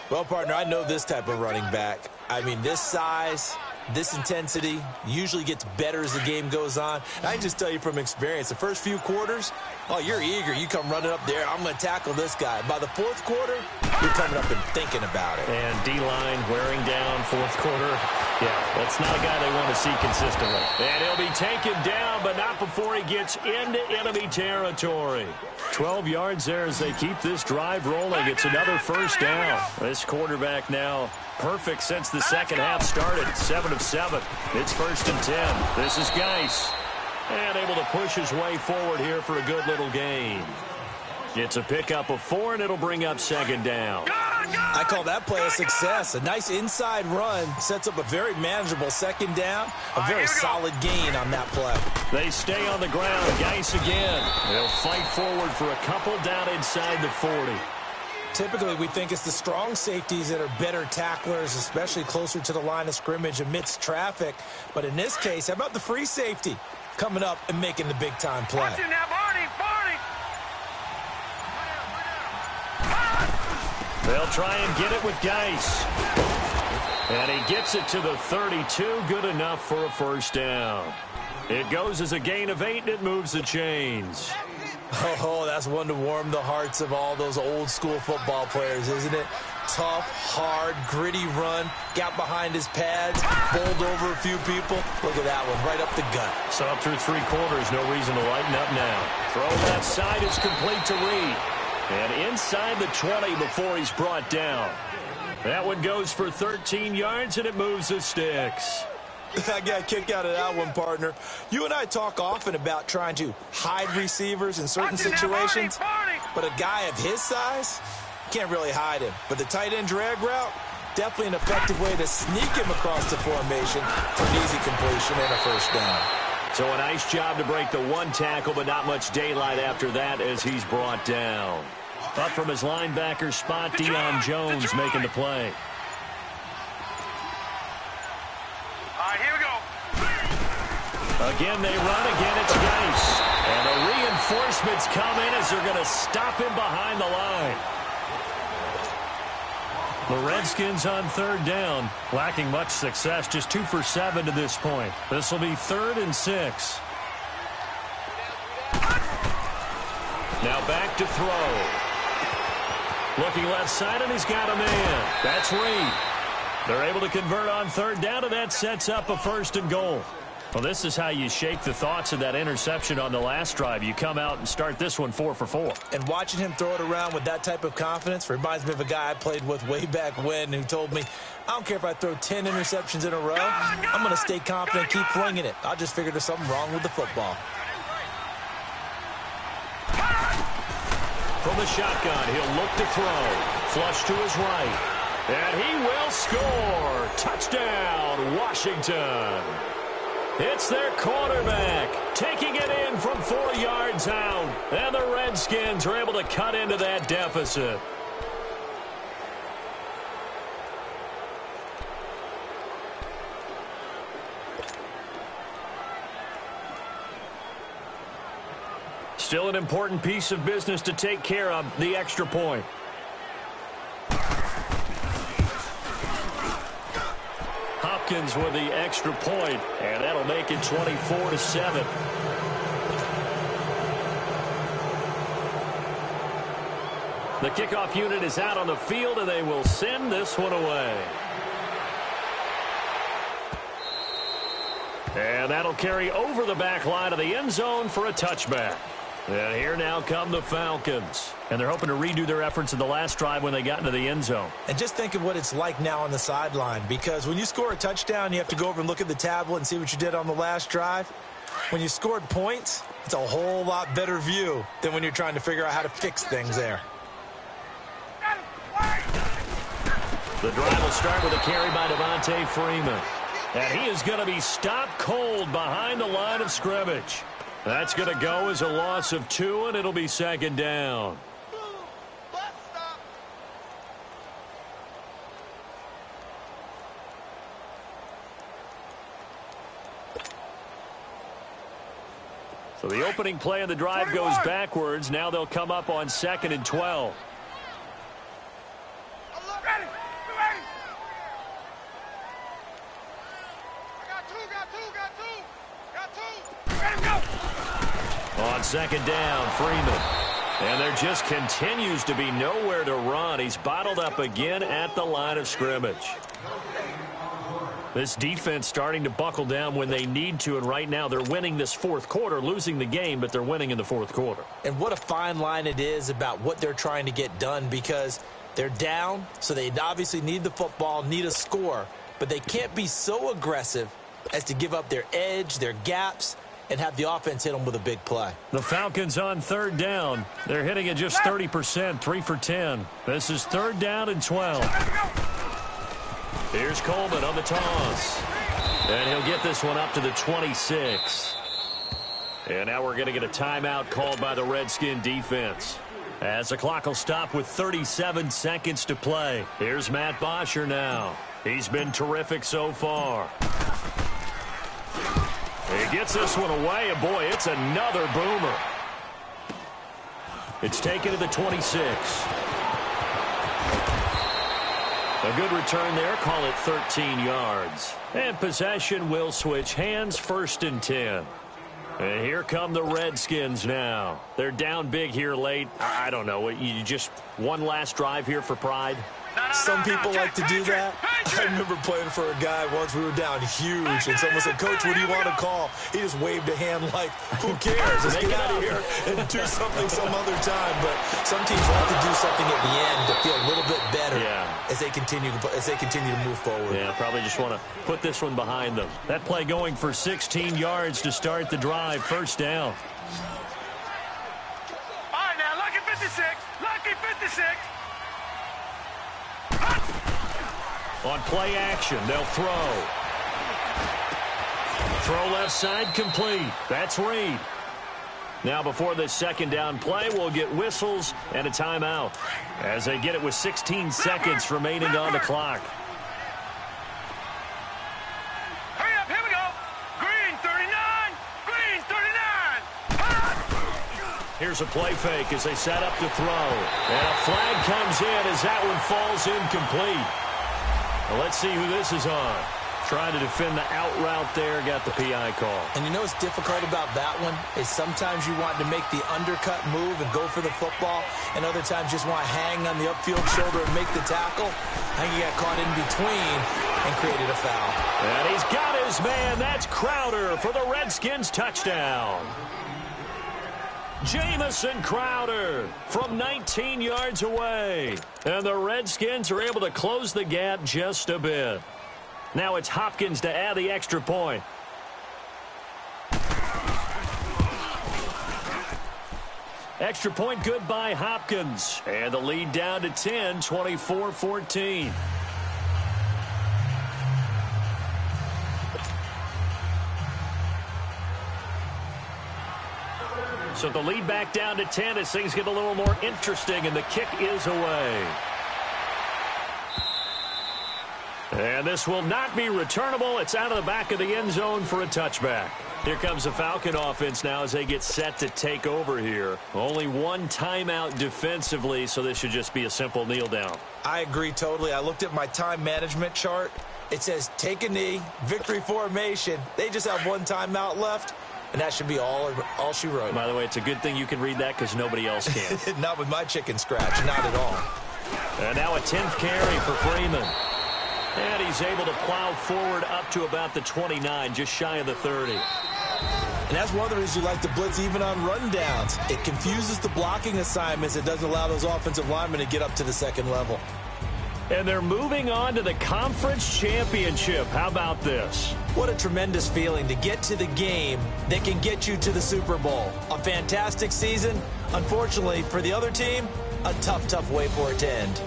Well, partner, I know this type of running back. I mean, this size, this intensity usually gets better as the game goes on. And I can just tell you from experience, the first few quarters, oh, you're eager. You come running up there. I'm going to tackle this guy. By the 4th quarter, you're coming up and thinking about it. And D-line wearing down 4th quarter. Yeah, that's not a guy they want to see consistently. And he'll be taken down, but not before he gets into enemy territory. 12 yards there as they keep this drive rolling. It's another 1st down. This quarterback now perfect since the second half started. 7 of 7. It's 1st and 10. This is Geis. And able to push his way forward here for a good little gain. It's a pickup of 4, and it'll bring up 2nd down. I call that play a success. A nice inside run sets up a very manageable 2nd down. A very solid gain on that play. They stay on the ground. Geis again. They'll fight forward for a couple down inside the 40. typically we think it's the strong safeties that are better tacklers, especially closer to the line of scrimmage amidst traffic. But in this case, how about the free safety coming up and making the big-time play? Watch it now, Barney, Barney. They'll try and get it with Geis. And he gets it to the 32. Good enough for a first down. It goes as a gain of 8, and it moves the chains. Oh, that's one to warm the hearts of all those old-school football players, isn't it? Tough, hard, gritty run, got behind his pads, bowled over a few people. Look at that one, right up the gut. So up through 3 quarters, no reason to lighten up now. Throw left side is complete to Reed. And inside the 20 before he's brought down. That one goes for 13 yards, and it moves the sticks. I got a kick out of that one, partner. You and I talk often about trying to hide receivers in certain situations, but a guy of his size, can't really hide him. But the tight end drag route, definitely an effective way to sneak him across the formation for an easy completion and a first down. So a nice job to break the 1 tackle, but not much daylight after that as he's brought down. Up from his linebacker spot, Deion Jones making the play. Again, they run. Again, it's Geis. And the reinforcements come in as they're going to stop him behind the line. The Redskins on 3rd down, lacking much success, just 2 for 7 to this point. This will be 3rd and 6. Now back to throw. Looking left side, and he's got a man. That's Reed. They're able to convert on 3rd down, and that sets up a 1st and goal. Well, this is how you shake the thoughts of that interception on the last drive. You come out and start this one 4 for 4. And watching him throw it around with that type of confidence reminds me of a guy I played with way back when who told me, I don't care if I throw 10 interceptions in a row. I'm going to stay confident, keep flinging it. I just figured there's something wrong with the football. From the shotgun, he'll look to throw. Flush to his right. And he will score. Touchdown, Washington. It's their quarterback taking it in from 4 yards out. And the Redskins are able to cut into that deficit. Still an important piece of business to take care of, the extra point. Hopkins with the extra point, and that'll make it 24-7. The kickoff unit is out on the field, and they will send this one away. And that'll carry over the back line of the end zone for a touchback. And here now come the Falcons. And they're hoping to redo their efforts in the last drive when they got into the end zone. And just think of what it's like now on the sideline, because when you score a touchdown, you have to go over and look at the tablet and see what you did on the last drive. When you scored points, it's a whole lot better view than when you're trying to figure out how to fix things there. The drive will start with a carry by Devontae Freeman. And he is going to be stopped cold behind the line of scrimmage. That's going to go as a loss of 2, and it'll be 2nd down. So the opening play of the drive goes backwards. Now they'll come up on 2nd and 12. On 2nd down, Freeman. And there just continues to be nowhere to run. He's bottled up again at the line of scrimmage. This defense starting to buckle down when they need to, and right now they're winning this 4th quarter, losing the game, but they're winning in the 4th quarter. And what a fine line it is about what they're trying to get done, because they're down, so they obviously need the football, need a score, but they can't be so aggressive as to give up their edge, their gaps, and have the offense hit them with a big play. The Falcons on 3rd down. They're hitting at just 30%, 3 for 10. This is 3rd down and 12. Here's Coleman on the toss. And he'll get this one up to the 26. And now we're going to get a timeout called by the Redskin defense. As the clock will stop with 37 seconds to play. Here's Matt Bosher now. He's been terrific so far. He gets this one away, and boy, it's another boomer. It's taken to the 26. A good return there, call it 13 yards. And possession will switch hands, 1st and 10. And here come the Redskins now. They're down big here late. I don't know. You just one last drive here for pride? Some people like to do that. I remember playing for a guy once. We were down huge, and someone said, "Coach, what do you want to call?" He just waved a hand like, "Who cares? Let's get out of here and do something some other time." But some teams like to do something at the end to feel a little bit better as they continue to move forward. Yeah, probably just want to put this one behind them. That play going for 16 yards to start the drive. 1st down. All right, now, lucky 56. Lucky 56. On play action, they'll throw. Throw left side complete. That's Reed. Now before this 2nd down play, we'll get whistles and a timeout as they get it with 16 seconds remaining on the clock. Hurry up, here we go. Green 39. Green 39. Here's a play fake as they set up to throw. And a flag comes in as that one falls incomplete. Well, let's see who this is on. Trying to defend the out route there, got the PI call. And you know what's difficult about that one is sometimes you want to make the undercut move and go for the football, and other times just want to hang on the upfield shoulder and make the tackle. I think he got caught in between and created a foul. And he's got his man. That's Crowder for the Redskins touchdown. Jamison Crowder from 19 yards away. And the Redskins are able to close the gap just a bit. Now it's Hopkins to add the extra point. Extra point good by Hopkins. And the lead down to 10, 24-14. So the lead back down to 10 as things get a little more interesting, and the kick is away. And this will not be returnable. It's out of the back of the end zone for a touchback. Here comes the Falcon offense now as they get set to take over here. Only one timeout defensively, so this should just be a simple kneel down. I agree totally. I looked at my time management chart. It says take a knee, victory formation. They just have one timeout left. And that should be all she wrote. By the way, it's a good thing you can read that because nobody else can. Not with my chicken scratch. Not at all. And now a 10th carry for Freeman. And he's able to plow forward up to about the 29, just shy of the 30. And that's one of the reasons you like to blitz even on rundowns. It confuses the blocking assignments. It doesn't allow those offensive linemen to get up to the 2nd level. And they're moving on to the conference championship. How about this? What a tremendous feeling to get to the game that can get you to the Super Bowl. A fantastic season. Unfortunately, for the other team, a tough way for it to end.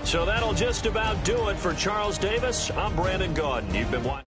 So that'll just about do it for Charles Davis. I'm Brandon Gaudin. You've been watching.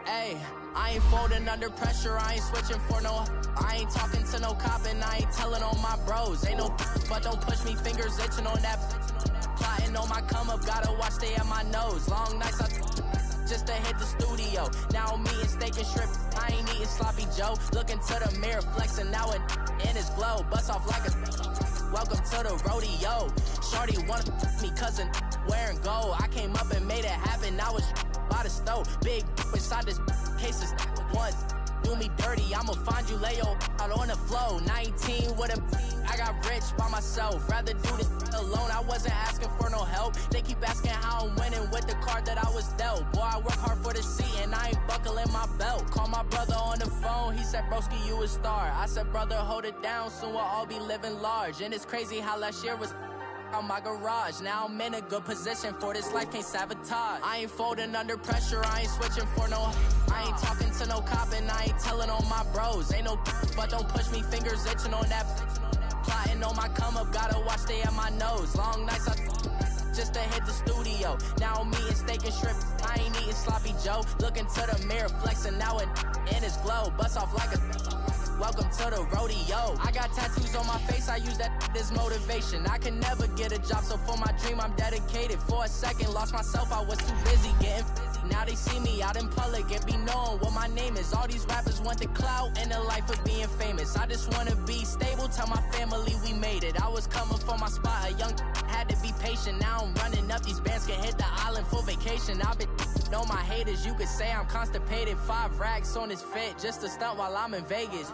Hey, I ain't folding under pressure, I ain't switching for no. I ain't talking to no cop and I ain't telling on my bros. Ain't no but don't push me, fingers itching on that. Plotting on my come up, gotta watch stay at my nose. Long nights just to hit the studio. Now I'm eating steak and shrimp, I ain't eating sloppy Joe. Looking to the mirror, flexing now it in his glow. Bust off like a Welcome to the rodeo. Shorty wanna me cousin wearing gold. I came up and made it happen. I was by the stove. Big inside this cases once. Do me dirty, I'ma find you, lay your out on the floor. 19 with a I got rich by myself. Rather do this alone, I wasn't asking for no help. They keep asking how I'm winning with the card that I was dealt. Boy, I work hard for the seat and I ain't buckling my belt. Call my brother on the phone, he said, broski, you a star. I said, brother, hold it down, soon we'll all be living large. And it's crazy how last year was on my garage. Now I'm in a good position for this life, can't sabotage. I ain't folding under pressure, I ain't switching for no. I ain't talking to no cop and I ain't telling on my bros. Ain't no but don't push me, fingers itching on that. Plotting on my come up, gotta watch they at my nose. Long nights I just to hit the studio. Now I'm eating steak and shrimp, I ain't eating sloppy Joe. Looking to the mirror, flexing now and in his glow. Bust off like a welcome to the rodeo. I got tattoos on my face, I use that as motivation. I can never get a job, so for my dream I'm dedicated. For a second, lost myself, I was too busy getting now they see me out in public and be knowing what my name is. All these rappers want the clout and the life of being famous. I just wanna be stable, tell my family we made it. I was coming for my spot, a young had to be patient. Now I'm running up, these bands can hit the island for vacation. I've been know my haters, you could say I'm constipated. 5 racks on his fit, just to stunt while I'm in Vegas.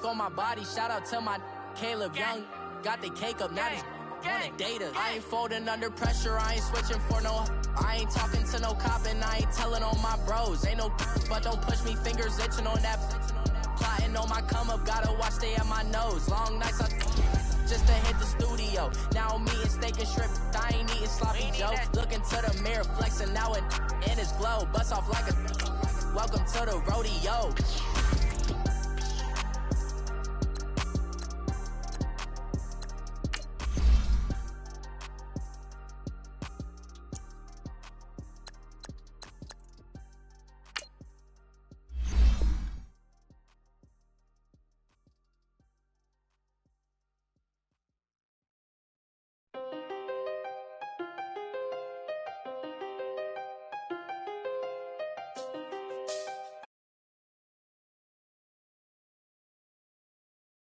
On my body, shout out to my Caleb Young. Got the cake up, now these wanna date us. I ain't folding under pressure, I ain't switching for no. I ain't talking to no cop and I ain't telling on my bros. Ain't no but don't push me, fingers itching on that. Plotting on my come up, gotta watch they at my nose. Long nights I just to hit the studio. Now I'm eating steak and shrimp, I ain't eating sloppy Joe. Looking to the mirror, flexing now and in his glow. Bust off like a welcome to the rodeo.